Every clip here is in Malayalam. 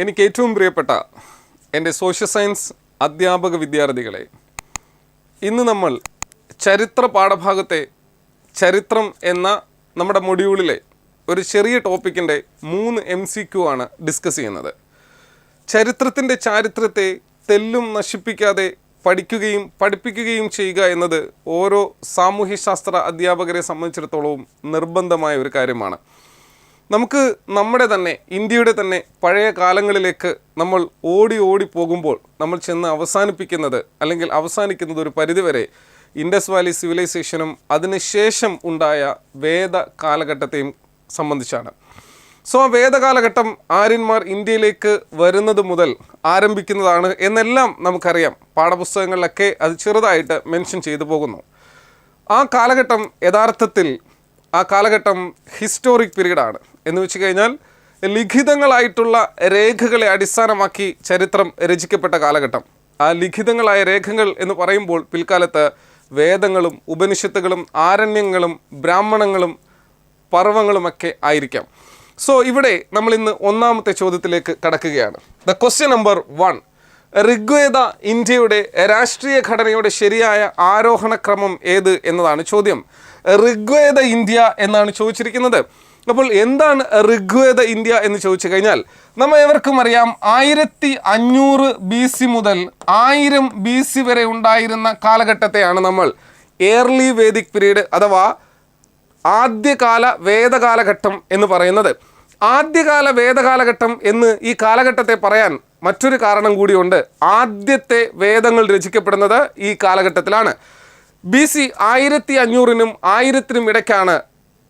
എനിക്ക് ഏറ്റവും പ്രിയപ്പെട്ട എൻ്റെ സോഷ്യൽ സയൻസ് അധ്യാപക വിദ്യാർത്ഥികളെ, ഇന്ന് നമ്മൾ ചരിത്ര പാഠഭാഗത്തെ ചരിത്രം എന്ന നമ്മുടെ മൊഡ്യൂളിലെ ഒരു ചെറിയ ടോപ്പിക്കിൻ്റെ 3 MCQ ആണ് ഡിസ്കസ് ചെയ്യുന്നത്. ചരിത്രത്തിൻ്റെ ചാരിത്രത്തെ തെല്ലും നശിപ്പിക്കാതെ പഠിക്കുകയും പഠിപ്പിക്കുകയും ചെയ്യുക എന്നത് ഓരോ സാമൂഹ്യശാസ്ത്ര അധ്യാപകരെ സംബന്ധിച്ചിടത്തോളം നിർബന്ധമായ ഒരു കാര്യമാണ്. നമുക്ക് നമ്മുടെ തന്നെ ഇന്ത്യയുടെ തന്നെ പഴയ കാലങ്ങളിലേക്ക് നമ്മൾ ഓടി പോകുമ്പോൾ നമ്മൾ ചെന്ന് അവസാനിക്കുന്നത് ഒരു പരിധിവരെ ഇൻഡസ് വാലി സിവിലൈസേഷനും അതിനുശേഷം ഉണ്ടായ വേദ കാലഘട്ടത്തെയും സംബന്ധിച്ചാണ്. സോ വേദകാലഘട്ടം ആര്യന്മാർ ഇന്ത്യയിലേക്ക് വരുന്നത് മുതൽ ആരംഭിക്കുന്നതാണ് എന്നെല്ലാം നമുക്കറിയാം. പാഠപുസ്തകങ്ങളിലൊക്കെ അത് ചെറുതായിട്ട് മെൻഷൻ ചെയ്തു പോകുന്നു. ആ കാലഘട്ടം യഥാർത്ഥത്തിൽ ഹിസ്റ്റോറിക് പീരീഡാണ്. എന്ന് വെച്ച് കഴിഞ്ഞാൽ ലിഖിതങ്ങളായിട്ടുള്ള രേഖകളെ അടിസ്ഥാനമാക്കി ചരിത്രം രചിക്കപ്പെട്ട കാലഘട്ടം. ആ ലിഖിതങ്ങളായ രേഖകൾ എന്ന് പറയുമ്പോൾ പിൽക്കാലത്ത് വേദങ്ങളും ഉപനിഷത്തുകളും ആരണ്യങ്ങളും ബ്രാഹ്മണങ്ങളും പർവ്വങ്ങളുമൊക്കെ ആയിരിക്കാം. സോ ഇവിടെ നമ്മൾ ഇന്ന് ഒന്നാമത്തെ ചോദ്യത്തിലേക്ക് കടക്കുകയാണ്. ദ ക്വസ്റ്റ്യൻ നമ്പർ 1, ഋഗ്വേദ ഇന്ത്യയുടെ രാഷ്ട്രീയ ഘടനയുടെ ശരിയായ ആരോഹണക്രമം ഏത് എന്നതാണ് ചോദ്യം. ഋഗ്വേദ ഇന്ത്യ എന്നാണ് ചോദിച്ചിരിക്കുന്നത്. അപ്പോൾ എന്താണ് ഋഗ്വേദ ഇന്ത്യ എന്ന് ചോദിച്ചു കഴിഞ്ഞാൽ നമ്മൾ ഏവർക്കും അറിയാം, 1500 BC മുതൽ 1000 BC വരെ ഉണ്ടായിരുന്ന കാലഘട്ടത്തെയാണ് നമ്മൾ ഏർലി വേദിക് പീരീഡ് അഥവാ ആദ്യകാല വേദകാലഘട്ടം എന്ന് പറയുന്നത്. ആദ്യകാല വേദകാലഘട്ടം എന്ന് ഈ കാലഘട്ടത്തെ പറയാൻ മറ്റൊരു കാരണം കൂടിയുണ്ട്. ആദ്യത്തെ വേദങ്ങൾ രചിക്കപ്പെടുന്നത് ഈ കാലഘട്ടത്തിലാണ്. BC 1500-നും 1000-നും ഇടയ്ക്കാണ്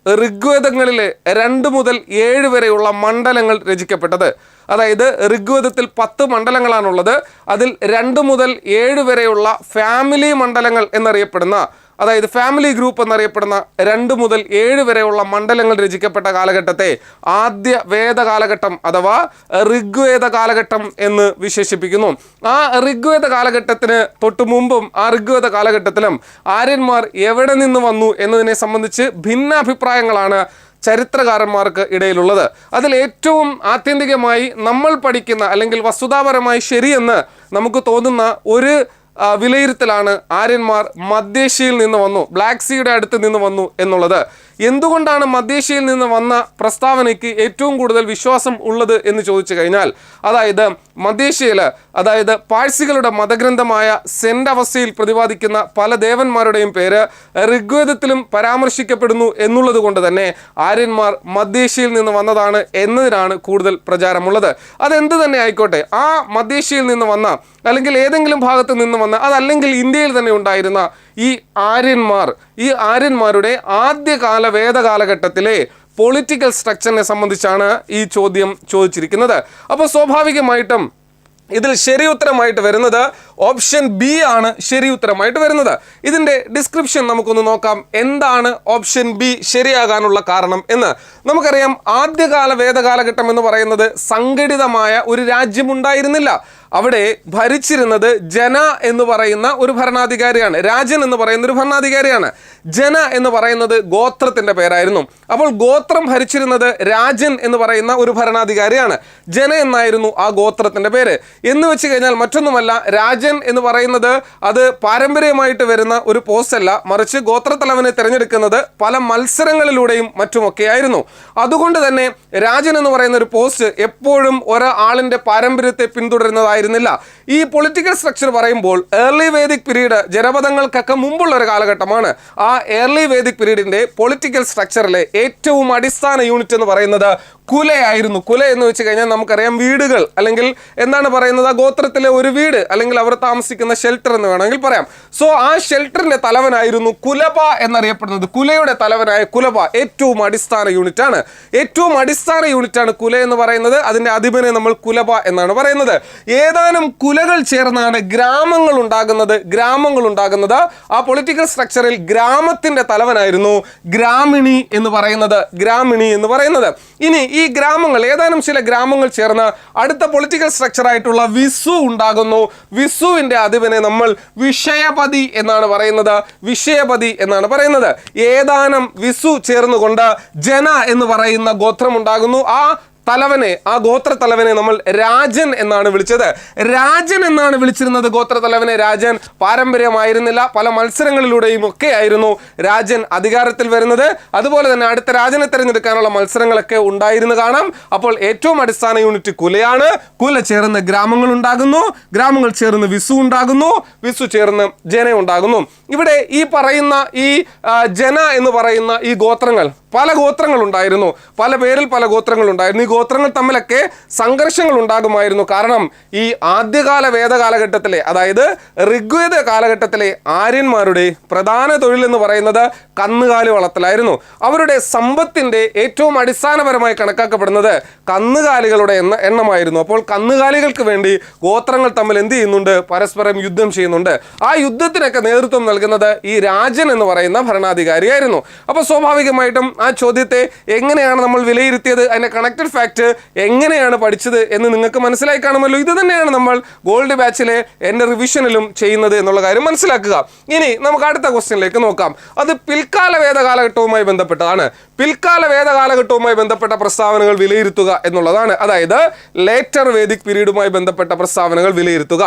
ഋഗ്വേദങ്ങളിലെ 2 മുതൽ 7 വരെയുള്ള മണ്ഡലങ്ങൾ രചിക്കപ്പെട്ടത്. അതായത് ഋഗ്വേദത്തിൽ 10 മണ്ഡലങ്ങളാണുള്ളത്. അതിൽ 2 മുതൽ 7 വരെയുള്ള ഫാമിലി മണ്ഡലങ്ങൾ എന്നറിയപ്പെടുന്ന, അതായത് ഫാമിലി ഗ്രൂപ്പ് എന്നറിയപ്പെടുന്ന 2 മുതൽ 7 വരെയുള്ള മണ്ഡലങ്ങൾ രചിക്കപ്പെട്ട കാലഘട്ടത്തെ ആദ്യ വേദകാലഘട്ടം അഥവാ ഋഗ്വേദ കാലഘട്ടം എന്ന് വിശേഷിപ്പിക്കുന്നു. ആ ഋഗ്വേദ കാലഘട്ടത്തിന് തൊട്ടു മുമ്പും ആ ഋഗ്വേദ കാലഘട്ടത്തിലും ആര്യന്മാർ എവിടെ നിന്ന് വന്നു എന്നതിനെ സംബന്ധിച്ച് ഭിന്നാഭിപ്രായങ്ങളാണ് ചരിത്രകാരന്മാർക്ക് ഇടയിലുള്ളത്. അതിൽ ഏറ്റവും ആത്യന്തികമായി നമ്മൾ പഠിക്കുന്ന അല്ലെങ്കിൽ വസ്തുതാപരമായി ശരിയെന്ന് നമുക്ക് തോന്നുന്ന ഒരു വിലയിരുത്തലാണ് ആര്യന്മാർ മധ്യേഷ്യയിൽ നിന്ന് വന്നു, ബ്ലാക്ക് സീയുടെ അടുത്ത് നിന്ന് വന്നു എന്നുള്ളത്. എന്തുകൊണ്ടാണ് മധ്യേഷ്യയിൽ നിന്ന് വന്ന പ്രസ്താവനയ്ക്ക് ഏറ്റവും കൂടുതൽ വിശ്വാസം ഉള്ളത് എന്ന് ചോദിച്ചു കഴിഞ്ഞാൽ, അതായത് മധ്യേഷ്യയിൽ, അതായത് പാഴ്സികളുടെ മതഗ്രന്ഥമായ സെന്റ് അവസ്ഥയിൽ പ്രതിപാദിക്കുന്ന പല ദേവന്മാരുടെയും പേര് ഋഗ്വേദത്തിലും പരാമർശിക്കപ്പെടുന്നു എന്നുള്ളത് കൊണ്ട് തന്നെ ആര്യന്മാർ മധ്യേഷ്യയിൽ നിന്ന് വന്നതാണ് എന്നതിനാണ് കൂടുതൽ പ്രചാരമുള്ളത്. അതെന്ത് തന്നെ ആയിക്കോട്ടെ, ആ മധ്യേഷ്യയിൽ നിന്ന് വന്ന അല്ലെങ്കിൽ ഏതെങ്കിലും ഭാഗത്ത് നിന്ന് വന്ന, അതല്ലെങ്കിൽ ഇന്ത്യയിൽ തന്നെ ഉണ്ടായിരുന്ന ഈ ആര്യന്മാരുടെ ആദ്യകാല വേദകാലഘട്ടത്തിലെ പൊളിറ്റിക്കൽ സ്ട്രക്ചറിനെ സംബന്ധിച്ചാണ് ഈ ചോദ്യം ചോദിച്ചിരിക്കുന്നത്. അപ്പോൾ സ്വാഭാവികമായിട്ടും ഇതിൽ ശരി ഉത്തരമായിട്ട് വരുന്നത് ഓപ്ഷൻ ബി ആണ് ശരി ഉത്തരമായിട്ട് വരുന്നത്. ഇതിൻ്റെ ഡിസ്ക്രിപ്ഷൻ നമുക്കൊന്ന് നോക്കാം. എന്താണ് ഓപ്ഷൻ ബി ശരിയാകാനുള്ള കാരണം എന്ന് നമുക്കറിയാം. ആദ്യകാല വേദകാലഘട്ടം എന്ന് പറയുന്നത് സംഘടിതമായ ഒരു രാജ്യമുണ്ടായിരുന്നില്ല. അവിടെ ഭരിച്ചിരുന്നത് ജന എന്ന് പറയുന്ന ഒരു ഭരണാധികാരിയാണ്. രാജൻ എന്ന് പറയുന്ന ഒരു ഭരണാധികാരിയാണ്. ജന എന്ന് പറയുന്നത് ഗോത്രത്തിൻ്റെ പേരായിരുന്നു. അപ്പോൾ ഗോത്രം ഭരിച്ചിരുന്നത് രാജൻ എന്ന് പറയുന്ന ഒരു ഭരണാധികാരിയാണ്. ജന എന്നായിരുന്നു ആ ഗോത്രത്തിൻ്റെ പേര്. എന്ന് വെച്ച് കഴിഞ്ഞാൽ മറ്റൊന്നുമല്ല, രാജൻ എന്ന് പറയുന്നത് അത് പാരമ്പര്യമായിട്ട് വരുന്ന ഒരു പോസ്റ്റ് അല്ല, മറിച്ച് ഗോത്രത്തലവനെ തിരഞ്ഞെടുക്കുന്നത് പല മത്സരങ്ങളിലൂടെയും മറ്റുമൊക്കെയായിരുന്നു. അതുകൊണ്ട് തന്നെ രാജൻ എന്ന് പറയുന്ന ഒരു പോസ്റ്റ് എപ്പോഴും ഒരാളിൻ്റെ പാരമ്പര്യത്തെ പിന്തുടരുന്നതായിരുന്നില്ല. ഈ പൊളിറ്റിക്കൽ സ്ട്രക്ചർ പറയുമ്പോൾ ഏർലി വേദിക് പീരീഡ് ജനപദങ്ങൾക്കൊക്കെ മുമ്പുള്ള ഒരു കാലഘട്ടമാണ്. ആ ഏർലി വേദിക് പീരീഡിന്റെ പൊളിറ്റിക്കൽ സ്ട്രക്ചറിലെ ഏറ്റവും അടിസ്ഥാന യൂണിറ്റ് എന്ന് പറയുന്നത് കുലയായിരുന്നു. കുല എന്ന് വെച്ച് കഴിഞ്ഞാൽ നമുക്കറിയാം വീടുകൾ, അല്ലെങ്കിൽ എന്താണ് പറയുന്നത്, ആ ഗോത്രത്തിലെ ഒരു വീട് അല്ലെങ്കിൽ അവർ താമസിക്കുന്ന ഷെൽട്ടർ എന്ന് വേണമെങ്കിൽ പറയാം. സോ ആ ഷെൽട്ടറിന്റെ തലവനായിരുന്നു കുലബ എന്നറിയപ്പെടുന്നത്. കുലയുടെ തലവനായ കുലബ ഏറ്റവും അടിസ്ഥാന യൂണിറ്റ് ആണ്. ഏറ്റവും അടിസ്ഥാന യൂണിറ്റ് ആണ് കുല എന്ന് പറയുന്നത്. അതിന്റെ അധിപനെ നമ്മൾ കുലബ എന്നാണ് പറയുന്നത്. ഏതാനും കുലകൾ ചേർന്നാണ് ഗ്രാമങ്ങൾ ഉണ്ടാകുന്നത്. ആ പൊളിറ്റിക്കൽ സ്ട്രക്ചറിൽ ഗ്രാമത്തിന്റെ തലവനായിരുന്നു ഗ്രാമിണി എന്ന് പറയുന്നത്. ഇനി ഈ ഗ്രാമങ്ങൾ, ഏതാനും ചില ഗ്രാമങ്ങൾ ചേർന്ന് അടുത്ത പൊളിറ്റിക്കൽ സ്ട്രക്ചർ ആയിട്ടുള്ള വിസു ഉണ്ടാകുന്നു. വിസുവിന്റെ അധിപനെ നമ്മൾ വിഷയപതി എന്നാണ് പറയുന്നത്. ഏതാനും വിസു ചേർന്നുകൊണ്ട് ജന എന്ന് പറയുന്ന ഗോത്രം ഉണ്ടാകുന്നു. ആ തലവനെ, ആ ഗോത്ര തലവനെ നമ്മൾ രാജൻ എന്നാണ് വിളിച്ചത്. രാജൻ എന്നാണ് വിളിച്ചിരുന്നത് ഗോത്ര തലവനെ. രാജൻ പാരമ്പര്യമായിരുന്നില്ല, പല മത്സരങ്ങളിലൂടെയും ഒക്കെ ആയിരുന്നു രാജൻ അധികാരത്തിൽ വരുന്നത്. അതുപോലെ തന്നെ അടുത്ത രാജനെ തിരഞ്ഞെടുക്കാനുള്ള മത്സരങ്ങളൊക്കെ ഉണ്ടായിരുന്നു കാണാം. അപ്പോൾ ഏറ്റവും അടിസ്ഥാന യൂണിറ്റ് കുലയാണ്. കുല ചേർന്ന് ഗ്രാമങ്ങൾ ഉണ്ടാകുന്നു, ഗ്രാമങ്ങൾ ചേർന്ന് വിസു ഉണ്ടാകുന്നു, വിസു ചേർന്ന് ജന ഉണ്ടാകുന്നു. ഇവിടെ ഈ പറയുന്ന ഈ ജന എന്ന് പറയുന്ന ഈ ഗോത്രങ്ങൾ, പല ഗോത്രങ്ങൾ ഉണ്ടായിരുന്നു, പല പേരിൽ പല ഗോത്രങ്ങൾ ഉണ്ടായിരുന്നു. ഈ ഗോത്രങ്ങൾ തമ്മിലൊക്കെ സംഘർഷങ്ങൾ ഉണ്ടാകുമായിരുന്നു. കാരണം ഈ ആദ്യകാല വേദകാലഘട്ടത്തിലെ, അതായത് ഋഗ്വേദ കാലഘട്ടത്തിലെ ആര്യന്മാരുടെ പ്രധാന തൊഴിൽ എന്ന് പറയുന്നത് കന്നുകാലി വളർത്തലായിരുന്നു. അവരുടെ സമ്പത്തിന്റെ ഏറ്റവും അടിസ്ഥാനപരമായി കണക്കാക്കപ്പെടുന്നത് കന്നുകാലികളുടെ എണ്ണമായിരുന്നു. അപ്പോൾ കന്നുകാലികൾക്ക് വേണ്ടി ഗോത്രങ്ങൾ തമ്മിൽ എന്ത് ചെയ്യുന്നുണ്ട്? പരസ്പരം യുദ്ധം ചെയ്യുന്നുണ്ട്. ആ യുദ്ധത്തിനൊക്കെ നേതൃത്വം നൽകുന്നത് ഈ രാജൻ എന്ന് പറയുന്ന ഭരണാധികാരിയായിരുന്നു. അപ്പോൾ സ്വാഭാവികമായിട്ടും ആ ചോദ്യത്തെ എങ്ങനെയാണ് നമ്മൾ വിലയിരുത്തിയത്, അതിന്റെ കണക്റ്റഡ് ഫാക്ട് എങ്ങനെയാണ് പഠിച്ചത് എന്ന് നിങ്ങൾക്ക് മനസ്സിലായി കാണുമല്ലോ. ഇത് തന്നെയാണ് നമ്മൾ ഗോൾഡ് ബാച്ചിലെ എൻ്റെ റിവിഷനിലും ചെയ്യുന്നത് എന്നുള്ള കാര്യം മനസ്സിലാക്കുക. ഇനി നമുക്ക് അടുത്ത ക്വസ്റ്റ്യനിലേക്ക് നോക്കാം. അത് പിൽക്കാല വേദകാലഘട്ടവുമായി ബന്ധപ്പെട്ടതാണ്. പിൽക്കാല വേദകാലഘട്ടവുമായി ബന്ധപ്പെട്ട പ്രസ്താവനകൾ വിലയിരുത്തുക എന്നുള്ളതാണ്. അതായത് ലേറ്റർ വേദിക് പീരീഡുമായി ബന്ധപ്പെട്ട പ്രസ്താവനകൾ വിലയിരുത്തുക.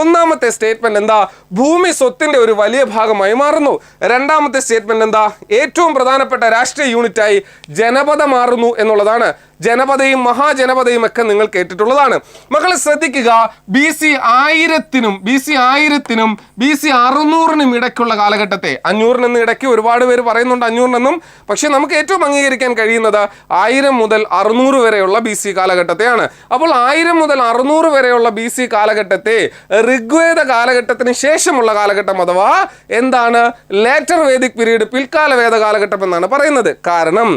ഒന്നാമത്തെ സ്റ്റേറ്റ്മെന്റ് എന്താ? ഭൂമി സ്വത്തിന്റെ ഒരു വലിയ ഭാഗമായി മാറുന്നു. രണ്ടാമത്തെ സ്റ്റേറ്റ്മെന്റ് എന്താ? ഏറ്റവും പ്രധാനപ്പെട്ട രാഷ്ട്രീയ യൂണിറ്റായി ജനപദ മാറുന്നു എന്നുള്ളതാണ്. ജനപദയും മഹാജനപദയും ഒക്കെ നിങ്ങൾ കേട്ടിട്ടുള്ളതാണ്. മക്കളെ ശ്രദ്ധിക്കുക, BC 1000-നും BC 600-നും ഇടയ്ക്കുള്ള കാലഘട്ടത്തെ, 500 ഇടയ്ക്ക് ഒരുപാട് പേര് പറയുന്നുണ്ട് 500 പക്ഷെ നമുക്ക് ഏറ്റവും അംഗീകരിക്കാൻ കഴിയുന്നത് 1000 മുതൽ 600 വരെയുള്ള BC കാലഘട്ടത്തെയാണ്. അപ്പോൾ 1000 മുതൽ 600 വരെയുള്ള BC കാലഘട്ടത്തെ ഋഗ്വേദ കാലഘട്ടത്തിന് ശേഷമുള്ള കാലഘട്ടം അഥവാ എന്താണ്? ലേറ്റർ വേദിക് പീരീഡ്, പിൽക്കാല വേദ കാലഘട്ടം എന്നാണ് പറയുന്നത്. കാരണം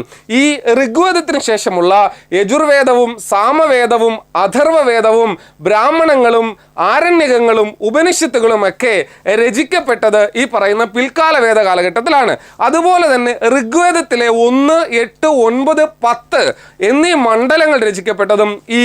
ഈ ഋഗ്വേദത്തിന് ശേഷമുള്ള യജുർവേദവും സാമവേദവും അഥർവവേദവും ബ്രാഹ്മണങ്ങളും ആരണ്യകങ്ങളും ഉപനിഷത്തുകളും ഒക്കെ രചിക്കപ്പെട്ടത് ഈ പറയുന്ന പിൽക്കാല വേദ കാലഘട്ടത്തിലാണ്. അതുപോലെ തന്നെ ഋഗ്വേദത്തിലെ 1, 8, 9, 10 എന്നീ മണ്ഡലങ്ങൾ രചിക്കപ്പെട്ടതും ഈ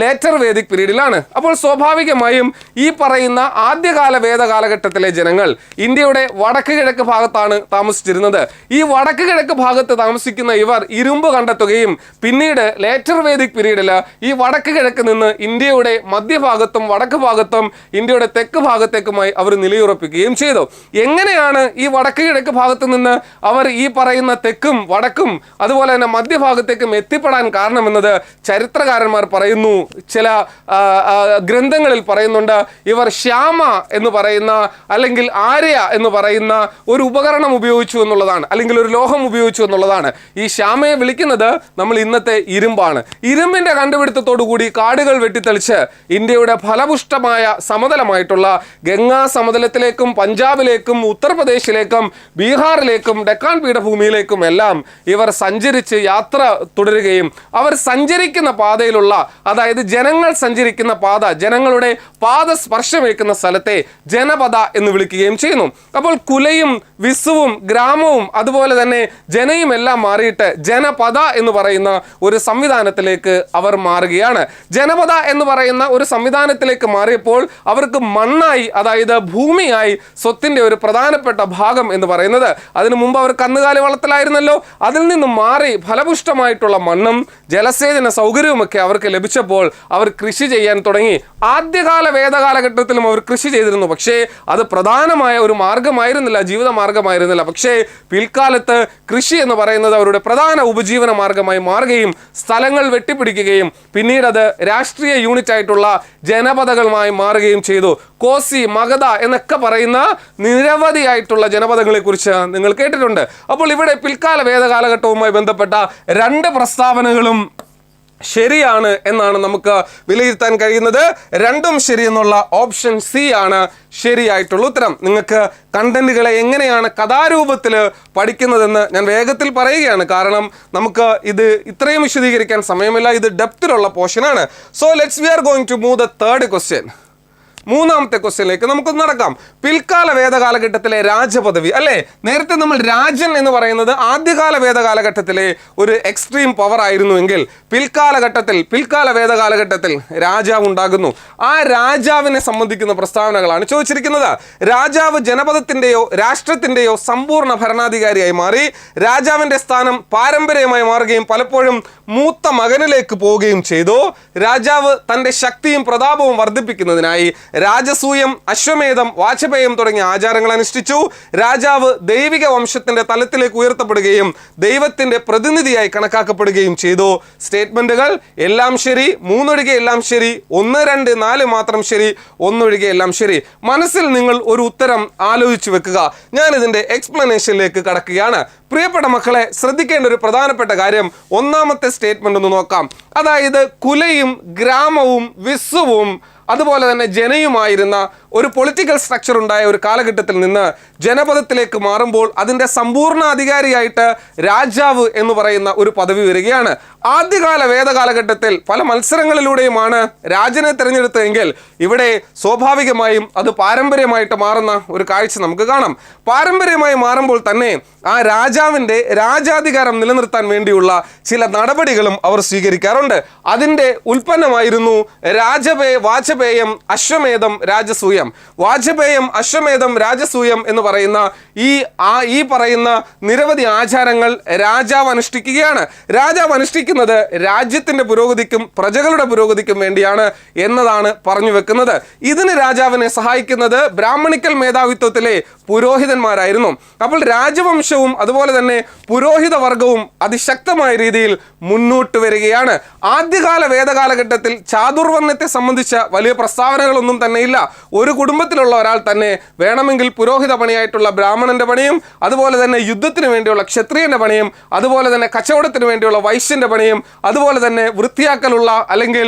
ലേറ്റർ വേദിക് പീരീഡിലാണ്. അപ്പോൾ സ്വാഭാവികമായും ഈ പറയുന്ന ആദ്യകാല വേദ കാലഘട്ടത്തിലെ ജനങ്ങൾ ഇന്ത്യയുടെ വടക്ക് കിഴക്ക് ഭാഗത്താണ് താമസിച്ചിരുന്നത്. ഈ വടക്ക് കിഴക്ക് ഭാഗത്ത് താമസിക്കുന്ന ഇവർ ഇരുമ്പ് കണ്ടെത്തുകയും പിന്നീട് ലേറ്റർ വേദിക് പീരീഡിൽ ഈ വടക്ക് കിഴക്ക് നിന്ന് ഇന്ത്യയുടെ മധ്യഭാഗത്തും വടക്ക് ഭാഗത്തും ഇന്ത്യയുടെ തെക്ക് ഭാഗത്തേക്കുമായി അവർ നിലയുറപ്പിക്കുകയും ചെയ്തു. എങ്ങനെയാണ് ഈ വടക്ക് കിഴക്ക് ഭാഗത്ത് നിന്ന് അവർ ഈ പറയുന്ന തെക്കും വടക്കും അതുപോലെ തന്നെ മധ്യഭാഗത്തേക്കും എത്തിപ്പെടാൻ കാരണമെന്നത് ചരിത്രകാരന്മാർ പറയുന്നു. ചില ഗ്രന്ഥങ്ങളിൽ പറയുന്നുണ്ട്, ഇവർ ശ്യാമ എന്ന് പറയുന്ന അല്ലെങ്കിൽ ആര്യ എന്ന് പറയുന്ന ഒരു ഉപകരണം ഉപയോഗിച്ചു എന്നുള്ളതാണ്, അല്ലെങ്കിൽ ഒരു ലോഹം ഉപയോഗിച്ചു എന്നുള്ളതാണ്. ഈ ശ്യാമയെ വിളിക്കുന്നത് നമ്മൾ ഇന്നത്തെ ഇരുമ്പാണ്. ഇരുമ്പിന്റെ കണ്ടുപിടുത്തത്തോടു കൂടി കാടുകൾ വെട്ടിത്തെളിച്ച് ഇന്ത്യയുടെ ഫലപുഷ്ടമായ സമതലമായിട്ടുള്ള ഗംഗാ സമതലത്തിലേക്കും പഞ്ചാബിലേക്കും ഉത്തർപ്രദേശിലേക്കും ബീഹാറിലേക്കും ഡെക്കാൻ പീഠഭൂമിയിലേക്കും എല്ലാം ഇവർ സഞ്ചരിച്ച് യാത്ര തുടരുകയും അവർ സഞ്ചരിക്കുന്ന പാതയിലുള്ള, അതായത് ജനങ്ങൾ സഞ്ചരിക്കുന്ന പാത, ജനങ്ങളുടെ പാദ സ്പർശമേക്കുന്ന സ്ഥലത്തെ ജനപദ എന്ന് വിളിക്കുകയും ചെയ്യുന്നു. അപ്പോൾ കുലയും വിസുവും ഗ്രാമവും അതുപോലെ തന്നെ ജനയും എല്ലാം മാറിയിട്ട് ജനപദ എന്ന് പറയുന്ന ഒരു സംവിധാനത്തിലേക്ക് അവർ മാറുകയാണ്. ജനപദ എന്ന് പറയുന്ന ഒരു സംവിധാനത്തിലേക്ക് മാറിയപ്പോൾ അവർക്ക് മണ്ണായി, അതായത് ഭൂമിയായി സ്വത്തിന്റെ ഒരു പ്രധാനപ്പെട്ട ഭാഗം എന്ന് പറയുന്നത്, അതിനു മുമ്പ് അവർ കന്നുകാലി വളർത്തലായിരുന്നല്ലോ, അതിൽ നിന്നും മാറി ഫലപുഷ്ടമായിട്ടുള്ള മണ്ണും ജലസേചന സൗകര്യവുമൊക്കെ അവർക്ക് ലഭിച്ചപ്പോൾ അവർ കൃഷി ചെയ്യാൻ തുടങ്ങി. ആദ്യകാല വേദകാലഘട്ടത്തിലും അവർ കൃഷി ചെയ്തിരുന്നു, പക്ഷേ അത് പ്രധാനമായ ഒരു മാർഗമായിരുന്നില്ല, ജീവിത മാർഗമായിരുന്നില്ല. പക്ഷേ പിൽക്കാലത്ത് കൃഷി എന്ന് പറയുന്നത് അവരുടെ പ്രധാന ഉപജീവന മാർഗമായി മാറുകയും സ്ഥലങ്ങൾ വെട്ടിപ്പിടിക്കുകയും പിന്നീട് അത് രാഷ്ട്രീയ യൂണിറ്റ് ആയിട്ടുള്ള ജനപദങ്ങളുമായി മാറുകയും ചെയ്തു. കോസി, മഗധ എന്നൊക്കെ പറയുന്ന നിരവധിയായിട്ടുള്ള ജനപദങ്ങളെ കുറിച്ച് നിങ്ങൾ കേട്ടിട്ടുണ്ട്. അപ്പോൾ ഇവിടെ പിൽക്കാല വേദകാലഘട്ടവുമായി ബന്ധപ്പെട്ട 2 പ്രസ്താവനകളും ശരിയാണ് എന്നാണ് നമുക്ക് വിലയിരുത്താൻ കഴിയുന്നത്. രണ്ടും ശരിയെന്നുള്ള ഓപ്ഷൻ സി ആണ് ശരിയായിട്ടുള്ള ഉത്തരം. നിങ്ങൾക്ക് കണ്ടന്റുകളെ എങ്ങനെയാണ് കഥാരൂപത്തിൽ പഠിക്കുന്നതെന്ന് ഞാൻ വേഗത്തിൽ പറയുകയാണ്, കാരണം നമുക്ക് ഇത് ഇത്രയും വിശദീകരിക്കാൻ സമയമില്ല. ഇത് ഡെപ്തിലുള്ള പോർഷനാണ്. So we are going to move the third question. മൂന്നാമത്തെ ക്വസ്റ്റ്യനിലേക്ക് നമുക്കൊന്ന് നടക്കാം. പിൽക്കാല വേദകാലഘട്ടത്തിലെ രാജപദവി അല്ലേ? നേരത്തെ നമ്മൾ രാജൻ എന്ന് പറയുന്നത് ആദ്യകാല വേദകാലഘട്ടത്തിലെ ഒരു എക്സ്ട്രീം പവർ ആയിരുന്നുവെങ്കിൽ പിൽക്കാല വേദകാലഘട്ടത്തിൽ രാജാവ് ഉണ്ടാകുന്നു. ആ രാജാവിനെ സംബന്ധിക്കുന്ന പ്രസ്താവനകളാണ് ചോദിച്ചിരിക്കുന്നത്. രാജാവ് ജനപദത്തിന്റെയോ രാഷ്ട്രത്തിന്റെയോ സമ്പൂർണ്ണ ഭരണാധികാരിയായി മാറി. രാജാവിന്റെ സ്ഥാനം പാരമ്പര്യമായി മാറുകയും പലപ്പോഴും മൂത്ത മകനിലേക്ക് പോവുകയും ചെയ്തു. രാജാവ് തന്റെ ശക്തിയും പ്രതാപവും വർദ്ധിപ്പിക്കുന്നതിനായി രാജസൂയം, അശ്വമേധം, വാജപേയം തുടങ്ങിയ ആചാരങ്ങൾ അനുഷ്ഠിച്ചു. രാജാവ് ദൈവിക വംശത്തിന്റെ തലത്തിലേക്ക് ഉയർത്തപ്പെടുകയും ദൈവത്തിന്റെ പ്രതിനിധിയായി കണക്കാക്കപ്പെടുകയും ചെയ്തു. സ്റ്റേറ്റ്മെന്റുകൾ എല്ലാം ശരി, 3 ഒഴികെ എല്ലാം ശരി, 1, 2, 4 മാത്രം ശരി, 1 ഒഴികെ എല്ലാം ശരി. മനസ്സിൽ നിങ്ങൾ ഒരു ഉത്തരം ആലോചിച്ചു വെക്കുക. ഞാൻ ഇതിന്റെ എക്സ്പ്ലനേഷനിലേക്ക് കടക്കുകയാണ്. പ്രിയപ്പെട്ട മക്കളെ, ശ്രദ്ധിക്കേണ്ട ഒരു പ്രധാനപ്പെട്ട കാര്യം ഒന്നാമത്തെ സ്റ്റേറ്റ്മെന്റ് ഒന്ന് നോക്കാം. അതായത് കുലയും ഗ്രാമവും വിശ്വവും അതുപോലെ തന്നെ ജനയുമായിരുന്ന ഒരു പൊളിറ്റിക്കൽ സ്ട്രക്ചർ ഉണ്ടായ ഒരു കാലഘട്ടത്തിൽ നിന്ന് ജനപദത്തിലേക്ക് മാറുമ്പോൾ അതിൻ്റെ സമ്പൂർണ്ണ അധികാരിയായിട്ട് രാജാവ് എന്ന് പറയുന്ന ഒരു പദവി വരികയാണ്. ആദ്യകാല വേദകാലഘട്ടത്തിൽ പല മത്സരങ്ങളിലൂടെയുമാണ് രാജനെ തിരഞ്ഞെടുത്തതെങ്കിൽ ഇവിടെ സ്വാഭാവികമായും അത് പാരമ്പര്യമായിട്ട് മാറുന്ന ഒരു കാഴ്ച നമുക്ക് കാണാം. പാരമ്പര്യമായി മാറുമ്പോൾ തന്നെ ആ രാജാവിൻ്റെ രാജാധികാരം നിലനിർത്താൻ വേണ്ടിയുള്ള ചില നടപടികളും അവർ സ്വീകരിക്കാറുണ്ട്. അതിൻ്റെ ഉൽപ്പന്നമായിരുന്നു വാജപേയം, അശ്വമേധം, രാജസൂയം. വാജപേയം, അശ്വമേധം, രാജസൂയം എന്ന് പറയുന്ന ഈ പറയുന്ന നിരവധി ആചാരങ്ങൾ രാജാവ് അനുഷ്ഠിക്കുകയാണ്. രാജാവ് അനുഷ്ഠിക്കുന്നത് രാജ്യത്തിന്റെ പുരോഗതിക്കും പ്രജകളുടെ പുരോഗതിക്കും വേണ്ടിയാണ് എന്നതാണ് പറഞ്ഞു വെക്കുന്നത്. ഇതിന് രാജാവിനെ സഹായിക്കുന്നത് ബ്രാഹ്മണിക്കൽ മേധാവിത്വത്തിലെ പുരോഹിതന്മാരായിരുന്നു. അപ്പോൾ രാജവംശവും അതുപോലെ തന്നെ പുരോഹിത വർഗവും അതിശക്തമായ രീതിയിൽ മുന്നോട്ട് വരികയാണ്. ആദ്യകാല വേദകാലഘട്ടത്തിൽ ചാതുർവർണ്ണത്തെ സംബന്ധിച്ച വലിയ പ്രസ്താവനകളൊന്നും തന്നെയില്ല. ഒരു കുടുംബത്തിലുള്ള ഒരാൾ തന്നെ വേണമെങ്കിൽ പുരോഹിത പണിയായിട്ടുള്ള ബ്രാഹ്മണന്റെ പണിയും അതുപോലെ തന്നെ യുദ്ധത്തിന് വേണ്ടിയുള്ള ക്ഷത്രിയന്റെ പണിയും അതുപോലെ തന്നെ കച്ചവടത്തിന് വേണ്ടിയുള്ള വൈശ്യന്റെ പണിയും അതുപോലെ തന്നെ വൃത്തിയാക്കലുള്ള അല്ലെങ്കിൽ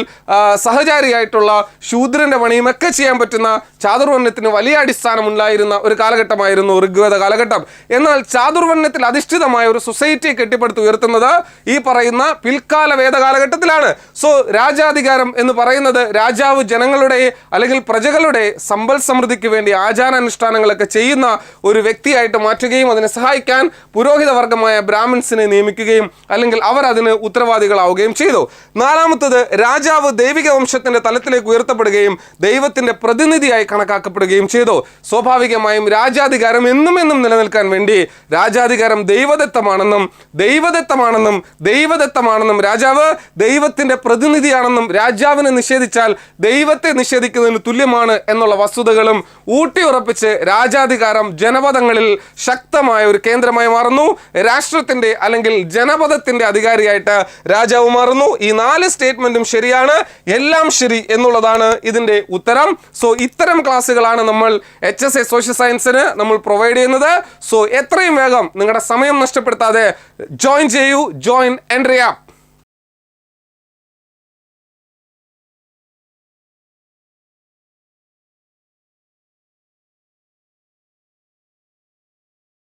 സഹചാരിയായിട്ടുള്ള ശൂദ്രന്റെ പണിയും ഒക്കെ ചെയ്യാൻ പറ്റുന്ന ചാതുർവർണ്ണത്തിന് വലിയ അടിസ്ഥാനം ഉണ്ടായിരുന്ന ഒരു കാലഘട്ടമായിരുന്നു ഋഗ്വേദ കാലഘട്ടം. എന്നാൽ ചാതുർവർണ്ണത്തിൽ അധിഷ്ഠിതമായ ഒരു സൊസൈറ്റിയെ കെട്ടിപ്പടുത്ത് ഉയർത്തുന്നത് ഈ പറയുന്ന പിൽക്കാല വേദകാലഘട്ടത്തിലാണ്. സോ രാജാധികാരം എന്ന് പറയുന്നത് രാജാവ് ജനങ്ങളുടെ അല്ലെങ്കിൽ പ്രജകളുടെ സമ്പൽ സമൃദ്ധിക്ക് വേണ്ടി ആചാരാനുഷ്ഠാനങ്ങളൊക്കെ ചെയ്യുന്ന ഒരു വ്യക്തിയായിട്ട് മാറ്റുകയും അതിനെ സഹായിക്കാൻ പുരോഹിത വർഗമായ ബ്രാഹ്മിൻസിനെ നിയമിക്കുകയും അല്ലെങ്കിൽ അവർ അതിന് ഉത്തരവാദികളാവുകയും ചെയ്തു. നാലാമത്തത്, രാജാവ് ദൈവിക വംശത്തിന്റെ തലത്തിലേക്ക് ഉയർത്തപ്പെടുകയും ദൈവത്തിന്റെ പ്രതിനിധിയായി കണക്കാക്കപ്പെടുകയും ചെയ്തു. സ്വാഭാവികമായും രാജാധികാരം എന്നും നിലനിൽക്കാൻ വേണ്ടി രാജാധികാരം ദൈവദത്തമാണെന്നും രാജാവ് ദൈവത്തിന്റെ പ്രതിനിധിയാണെന്നും രാജാവിനെ നിഷേധിച്ചാൽ ദൈവത്തെ നിഷേധിക്കുന്നതിന് തുല്യമാണ് എന്നുള്ള വസ്തുതകളും ഊട്ടിയുറപ്പിച്ച് രാജാധികാരം ജനപദങ്ങളിൽ ശക്തമായ ഒരു കേന്ദ്രമായി മാറുന്നു. രാഷ്ട്രത്തിന്റെ അല്ലെങ്കിൽ ജനപദത്തിന്റെ അധികാരിയായിട്ട് രാജാവ് മാറുന്നു. ഈ 4 സ്റ്റേറ്റ്മെന്റും ശരിയാണ്, എല്ലാം ശരി എന്നുള്ളതാണ് ഇതിന്റെ ഉത്തരം. സോ ഇത്തരം ക്ലാസ്സുകളാണ് നമ്മൾ HSA സോഷ്യൽ സയൻസിന് നമ്മൾ പ്രൊവൈഡ് ചെയ്യുന്നത്. സോ എത്രയും വേഗം നിങ്ങളുടെ സമയം നഷ്ടപ്പെടുത്താതെ ജോയിൻ ചെയ്യൂ. Join entry app.